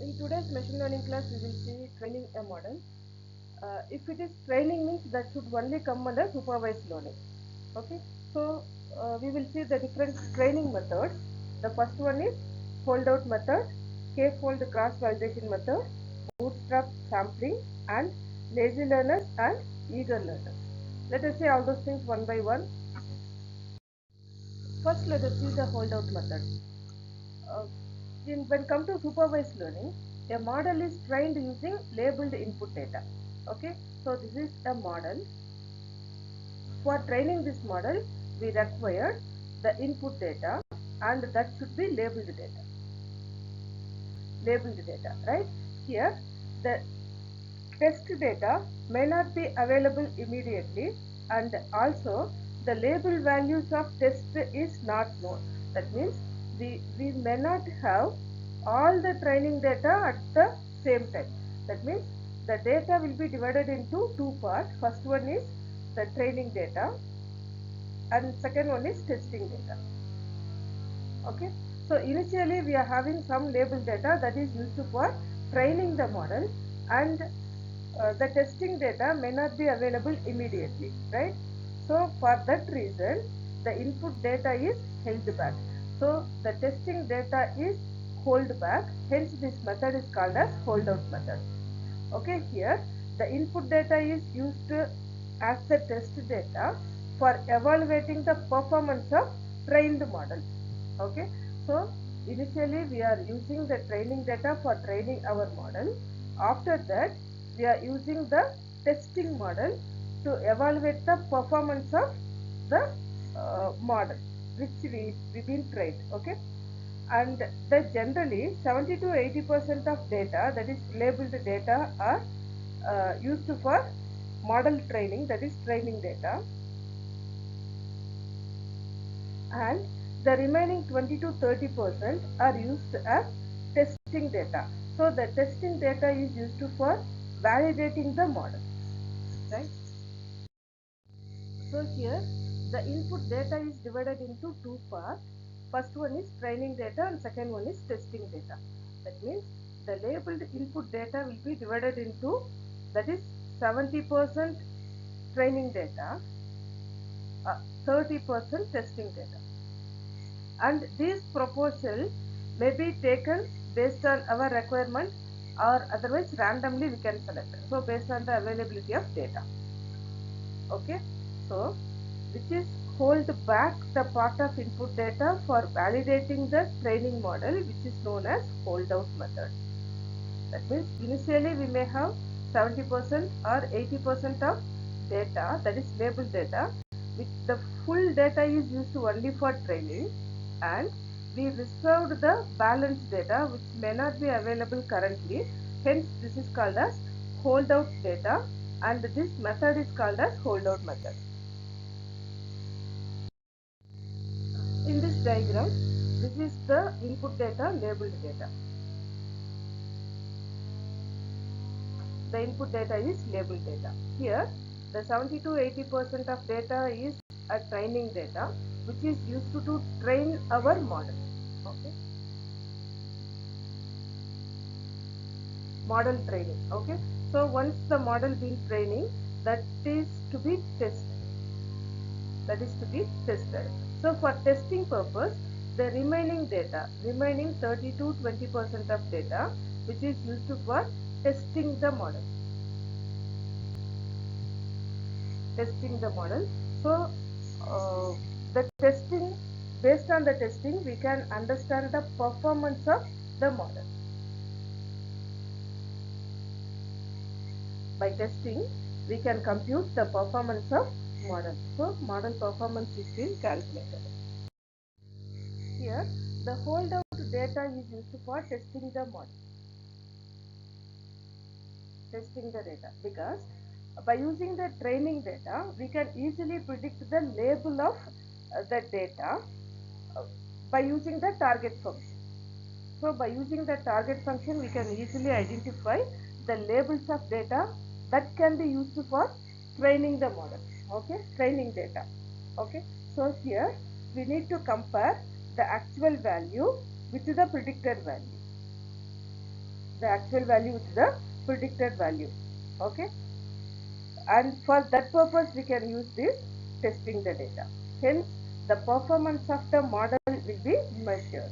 In today's machine learning class, we will see training a model. If it is training means that should only come under supervised learning. Okay, so we will see the different training methods. The first one is holdout method, k-fold cross validation method, bootstrap sampling, and lazy learners and eager learners. Let us see all those things one by one. First, let us see the holdout method. Uh, when come to supervised learning, a model is trained using labeled input data. Okay, so this is a model. For training this model, we require the input data, and that should be labeled data. Labeled data, right? Here, the test data may not be available immediately, and also the label values of test is not known. That means we may not have all the training data at the same time. That means the data will be divided into two parts. First one is the training data, and second one is testing data. Okay, so initially we are having some label data that is used for training the model, and the testing data may not be available immediately, right? So for that reason, the input data is held back. So the testing data is held back, hence this method is called as holdout method. Okay, here the input data is used as the test data for evaluating the performance of trained model. Okay, so initially we are using the training data for training our model. After that, we are using the testing model to evaluate the performance of the model which we been trained. Okay, and the generally 70 to 80% of data, that is labeled data, are used for model training, that is training data, and the remaining 20 to 30% are used as testing data. So the testing data is used for validating the model, right? So here the input data is divided into two parts. First one is training data and second one is testing data. That means the labeled input data will be divided into, that is 70% training data, 30% testing data, and these proportions may be taken based on our requirement, or otherwise randomly we can select. So based on the availability of data. Okay, so which is hold back the part of input data for validating the training model, which is known as holdout method. That means initially we may have 70% or 80% of data, that is labeled data, which the full data is used only for training, and we reserved the balance data which may not be available currently. Hence this is called as holdout data, and this method is called as holdout method. In this diagram, this is the input data, labeled data. The input data is labeled data. Here, the 70 to 80% of data is a training data, which is used to train our model. Okay, model training. Okay, so once the model been training, that is to be tested. That is to be tested. So for testing purpose, the remaining data, remaining 30 to 20% of data, which is used for testing the model. Testing the model. So the testing, based on the testing, we can understand the performance of the model. By testing, we can compute the performance of model. So model performance is being calculated. Here, the holdout data is used for testing the model. Testing the data, because by using the training data, we can easily predict the label of the data by using the target function. So by using the target function, we can easily identify the labels of data that can be used for training the model. Okay, training data. Okay, so here we need to compare the actual value with the predicted value. the actual value with the predicted value. Okay, and for that purpose we can use this testing the data. Hence the performance of the model will be measured.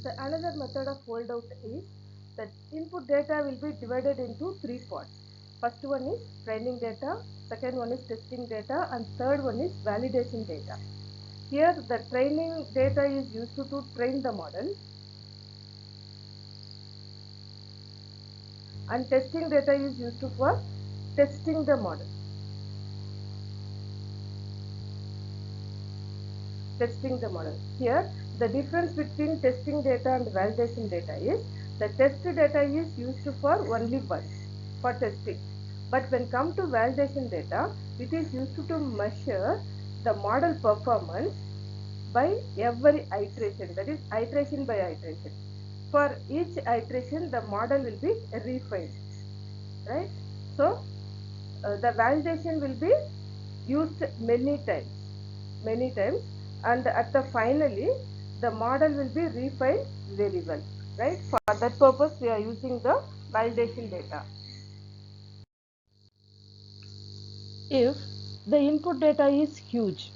The another method of holdout is that input data will be divided into three parts. First one is training data, second one is testing data, and third one is validation data. Here the training data is used to train the model, and testing data is used for testing the model. Here the difference between testing data and validation data is the test data is used for only once for testing, but when come to validation data, it is used to measure the model performance by every iteration, that is iteration by iteration. For each iteration the model will be refined, right? So the validation will be used many times, and at the finally the model will be refined very well, right? For that purpose we are using the validation data. If the input data is huge,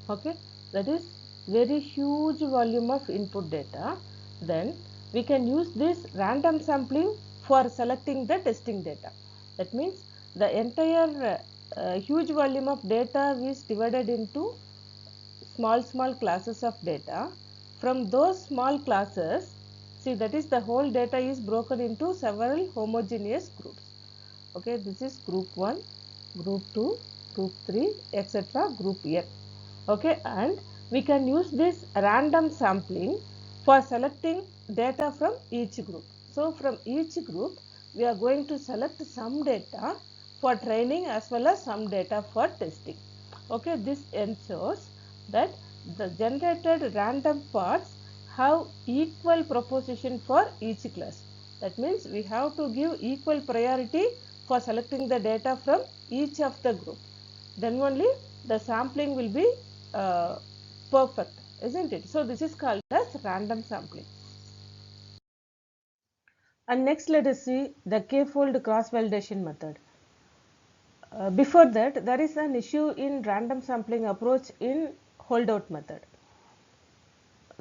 okay, that is very huge volume of input data, then we can use this random sampling for selecting the testing data. That means the entire huge volume of data is divided into small classes of data. From those small classes, see, that is the whole data is broken into several homogeneous groups. Okay, this is group 1, group 2, group 3, etc., group N. Okay, and we can use this random sampling for selecting data from each group. So from each group we are going to select some data for training as well as some data for testing. Okay, this ensures that the generated random parts have equal proportion for each class. That means we have to give equal priority for selecting the data from each of the group. Then only the sampling will be perfect, isn't it? So this is called as random sampling. And next let us see the k-fold cross-validation method. Before that, there is an issue in random sampling approach in holdout method.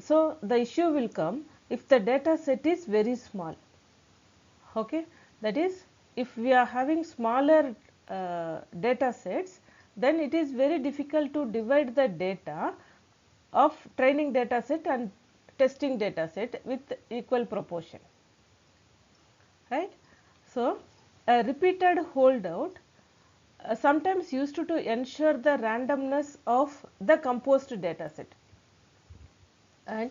So the issue will come if the data set is very small. Okay, that is, if we are having smaller data sets, then it is very difficult to divide the data of training data set and testing data set with equal proportion, right? So a repeated holdout sometimes used to ensure the randomness of the composed data set, and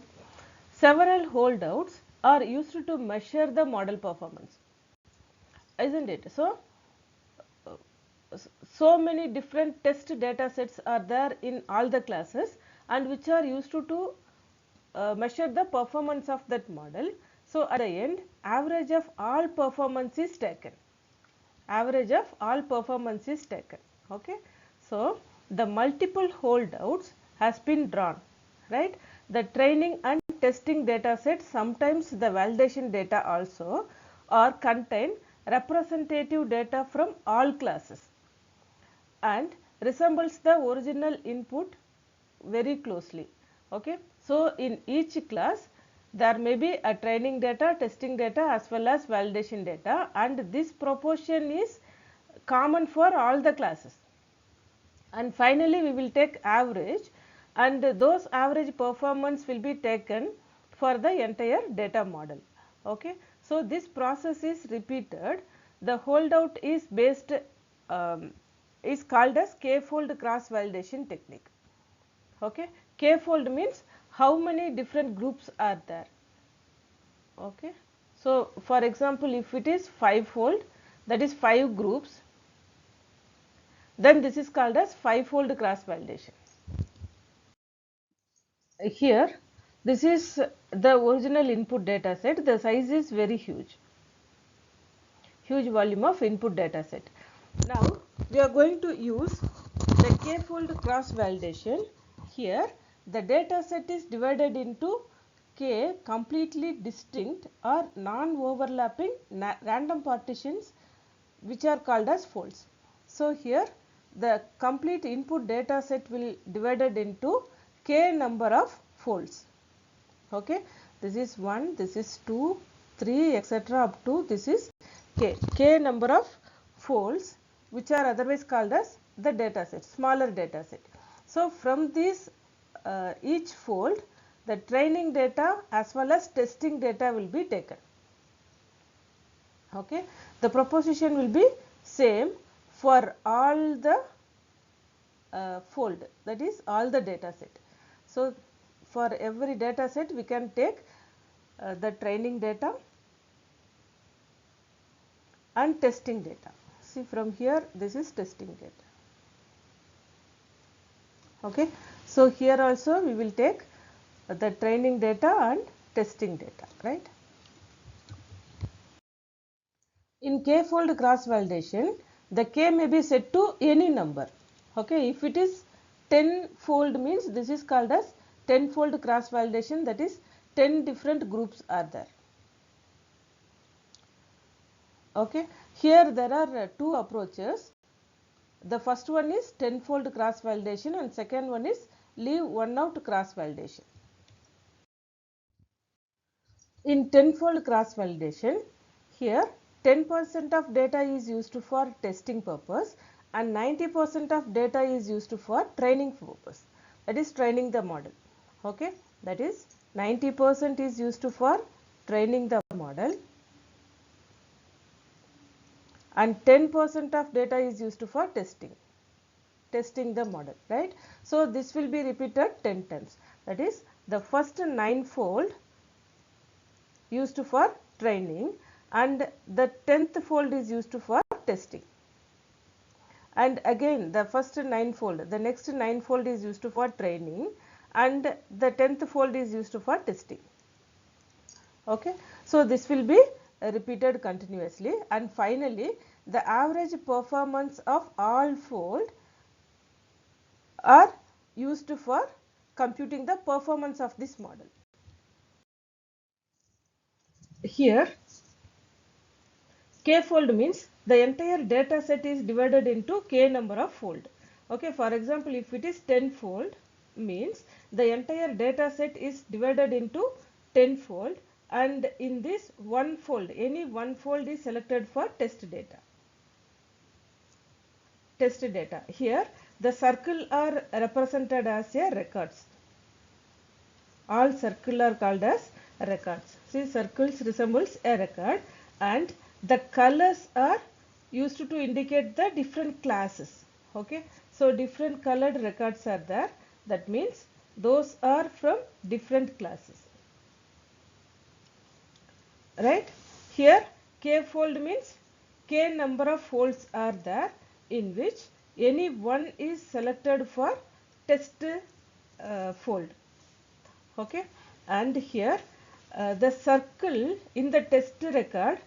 several holdouts are used to measure the model performance, isn't it? So many different test data sets are there in all the classes, and which are used to measure the performance of that model. So at the end, average of all performance is taken. Okay, so the multiple holdouts has been drawn, right? The training and testing data sets, sometimes the validation data also, or contain representative data from all classes and resembles the original input very closely. Okay, so in each class there may be a training data, testing data as well as validation data, and this proportion is common for all the classes. And finally we will take average, and those average performance will be taken for the entire data model. Okay, so this process is repeated. The holdout is based is called as k-fold cross validation technique. Okay, k-fold means how many different groups are there. Okay, so for example, if it is 5-fold, that is 5 groups, then this is called as 5-fold cross validation. Here this is the original input data set. The size is very huge volume of input data set. Now we are going to use the k-fold cross validation. Here the data set is divided into K completely distinct or non-overlapping random partitions which are called as folds. So here the complete input data set will divided into K number of folds. Okay, this is 1, this is 2, 3, etc. up to this is K number of folds which are otherwise called as the data set, smaller data set. So from this each fold, the training data as well as testing data will be taken. Okay, the proposition will be same for all the fold, that is all the data set. So for every data set we can take the training data and testing data. See, from here this is testing data. Okay, so here also we will take the training data and testing data, right? In K-fold cross validation, the K may be set to any number. Okay, if it is 10-fold means this is called as 10-fold cross validation, that is 10 different groups are there. Okay, here there are two approaches. The first one is 10-fold cross validation and second one is leave one out cross validation. In 10-fold cross validation, here 10% of data is used for testing purpose and 90% of data is used for training purpose, that is training the model. Okay, that is 90% is used for training the model and 10% of data is used for testing the model, right? So this will be repeated 10 times, that is the first 9-fold used for training and the 10th fold is used for testing, and again the first 9-fold, the next 9-fold is used for training and the 10th fold is used for testing. Okay, so this will be repeated continuously and finally the average performance of all fold are used for computing the performance of this model. Here K-fold means the entire data set is divided into K number of fold. Okay, for example, if it is 10-fold means the entire data set is divided into 10-fold and in this one fold, any one fold is selected for test data. Here the circle are represented as a records. All circle are called as records. See, circles resembles a record and the colors are used to indicate the different classes. Okay, so different colored records are there, that means those are from different classes, right? Here K fold means K number of folds are there in which any one is selected for test fold. Okay, and here the circle in the test record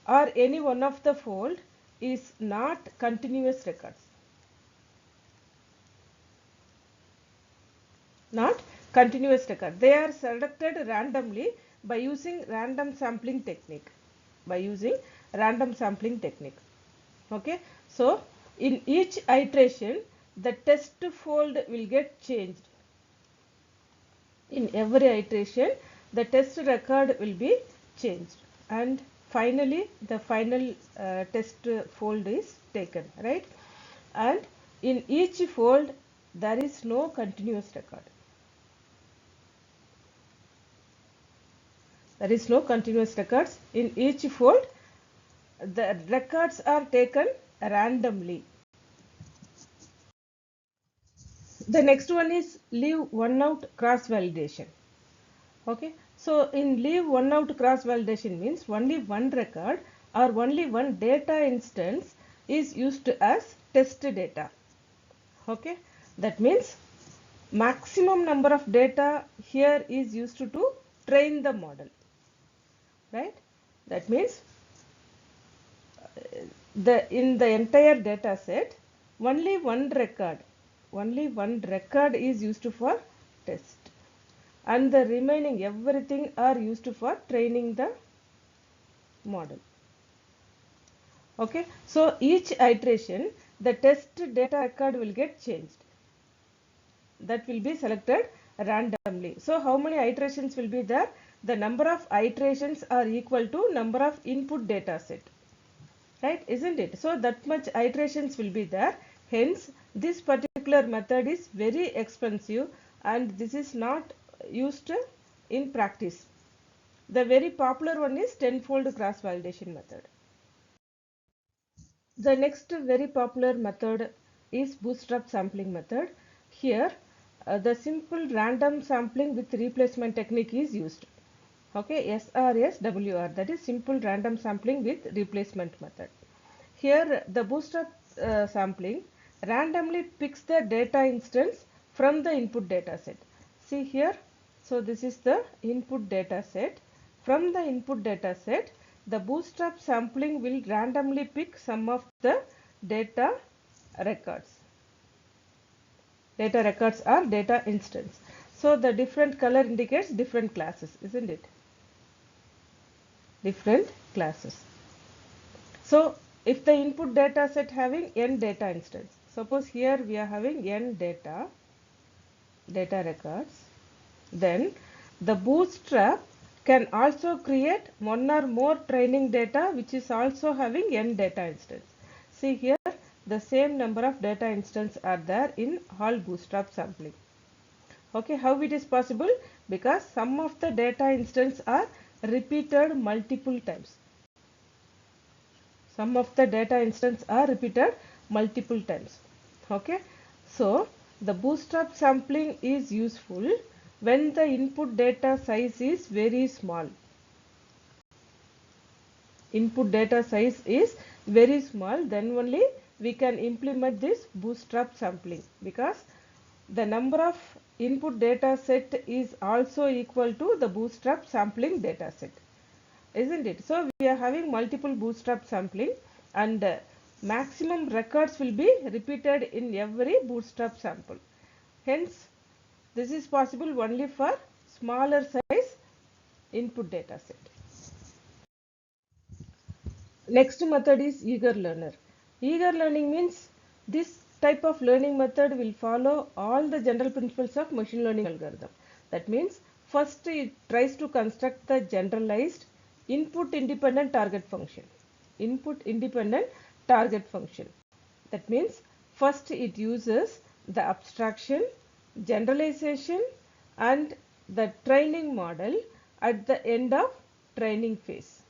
or any one of the fold is not continuous records. Not continuous record. They are selected randomly by using random sampling technique. Okay, so in each iteration the test fold will get changed. In every iteration the test record will be changed and finally the final test fold is taken, right? And in each fold there is no continuous record. There is no continuous records. In each fold the records are taken randomly. The next one is leave one out cross validation. Okay, so in leave one out cross validation means only one record or only one data instance is used as test data. Okay, that means maximum number of data here is used to train the model, right? That means in the entire data set only one record is used for test and the remaining everything are used for training the model. Okay, so each iteration the test data record will get changed. That will be selected randomly. So how many iterations will be there? The number of iterations are equal to number of input data set. Right, isn't it? So that much iterations will be there. Hence this particular method is very expensive and this is not used in practice. The very popular one is tenfold cross validation method. The next very popular method is bootstrap sampling method. Here the simple random sampling with replacement technique is used. Okay, SRSWR, that is simple random sampling with replacement method. Here the bootstrap sampling randomly picks the data instance from the input data set. See here, so this is the input data set. From the input data set, the bootstrap sampling will randomly pick some of the data records. Data records are data instance. So the different color indicates different classes, isn't it? Different classes. So if the input data set having n data instance, suppose here we are having n data records, then the bootstrap can also create one or more training data which is also having n data instance. See here the same number of data instance are there in all bootstrap sampling. Okay, how it is possible? Because some of the data instance are repeated multiple times. Some of the data instance are repeated multiple times. Okay, so the bootstrap sampling is useful when the input data size is very small. Input data size is very small, then only we can implement this bootstrap sampling, because the number of input data set is also equal to the bootstrap sampling data set, isn't it? So we are having multiple bootstrap sampling and maximum records will be repeated in every bootstrap sample. Hence this is possible only for smaller size input data set. Next method is eager learner. Eager learning means this type of learning method will follow all the general principles of machine learning algorithm. That means first it tries to construct the generalized input independent target function. Input independent target function. That means first it uses the abstraction, generalization and the training model at the end of training phase.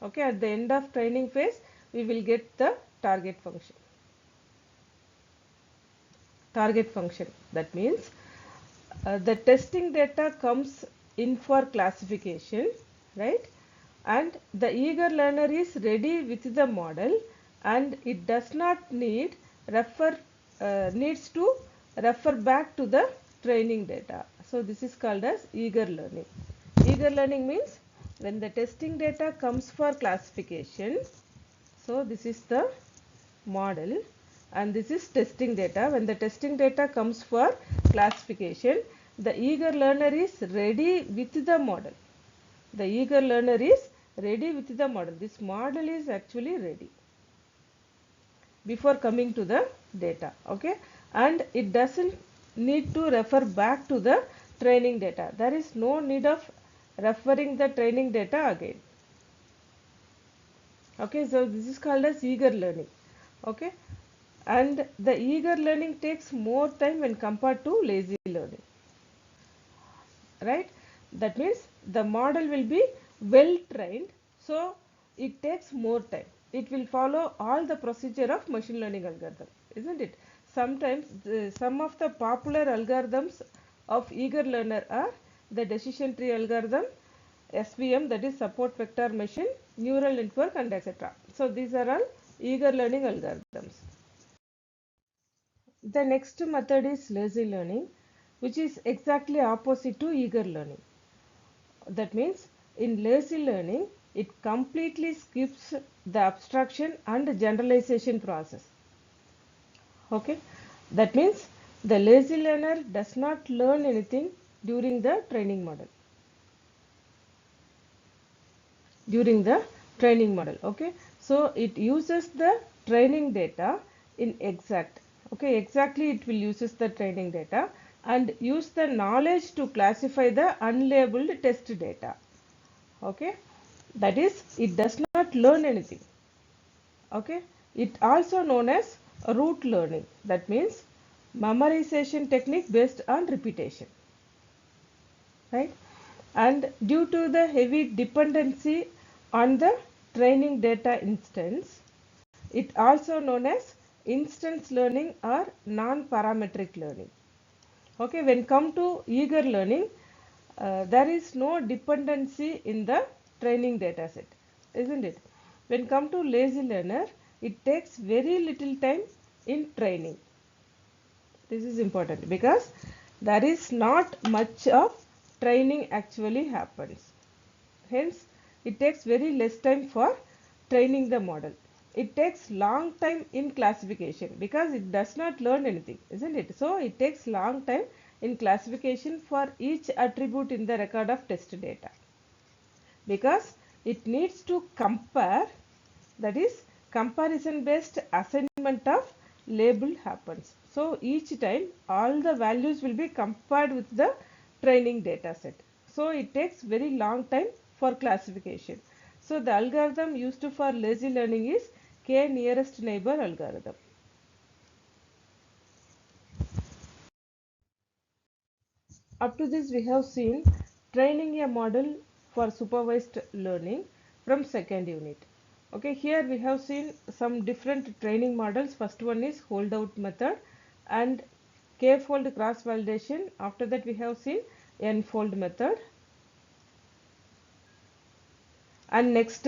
Okay, at the end of training phase we will get the target function. Target function, that means the testing data comes in for classification, right? And the eager learner is ready with the model and it does not need needs to refer back to the training data. So this is called as eager learning. Eager learning means when the testing data comes for classification, so this is the model and this is testing data. When the testing data comes for classification, the eager learner is ready with the model. The eager learner is ready with the model. This model is actually ready before coming to the data. Okay, and it doesn't need to refer back to the training data. There is no need of referring the training data again. Okay, so this is called as eager learning. Okay, and the eager learning takes more time when compared to lazy learning, right? That means the model will be well trained, so it takes more time. It will follow all the procedure of machine learning algorithm, isn't it? Sometimes some of the popular algorithms of eager learner are the decision tree algorithm, SVM, that is support vector machine, neural network and etc. So these are all eager learning algorithms. The next method is lazy learning, which is exactly opposite to eager learning. That means in lazy learning, it completely skips the abstraction and generalization process. Okay, that means the lazy learner does not learn anything during the training model. During the training model, okay, so it uses the training data in exact, okay, exactly it will uses the training data and use the knowledge to classify the unlabeled test data, okay, that is it does not learn anything, okay. It also known as rote learning, that means memorization technique based on repetition, right? And due to the heavy dependency on the training data instance, it also known as instance learning or non-parametric learning. Okay, when come to eager learning, there is no dependency in the training data set, isn't it? When come to lazy learner, it takes very little time in training. This is important because there is not much of training actually happens. Hence, it takes very less time for training the model. It takes long time in classification because it does not learn anything, isn't it? So, it takes long time in classification for each attribute in the record of test data because it needs to compare, that is comparison based assignment of label happens. So each time all the values will be compared with the training data set. So it takes very long time for classification. So the algorithm used for lazy learning is k nearest neighbor algorithm. Up to this we have seen training a model for supervised learning from second unit. Okay, here we have seen some different training models. First one is holdout method and k-fold cross validation. After that we have seen n-fold method. And next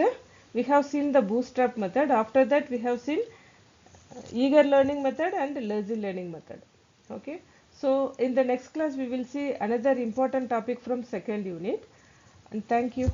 we have seen the bootstrap method. After that we have seen eager learning method and lazy learning method. Okay, so in the next class we will see another important topic from second unit, and thank you.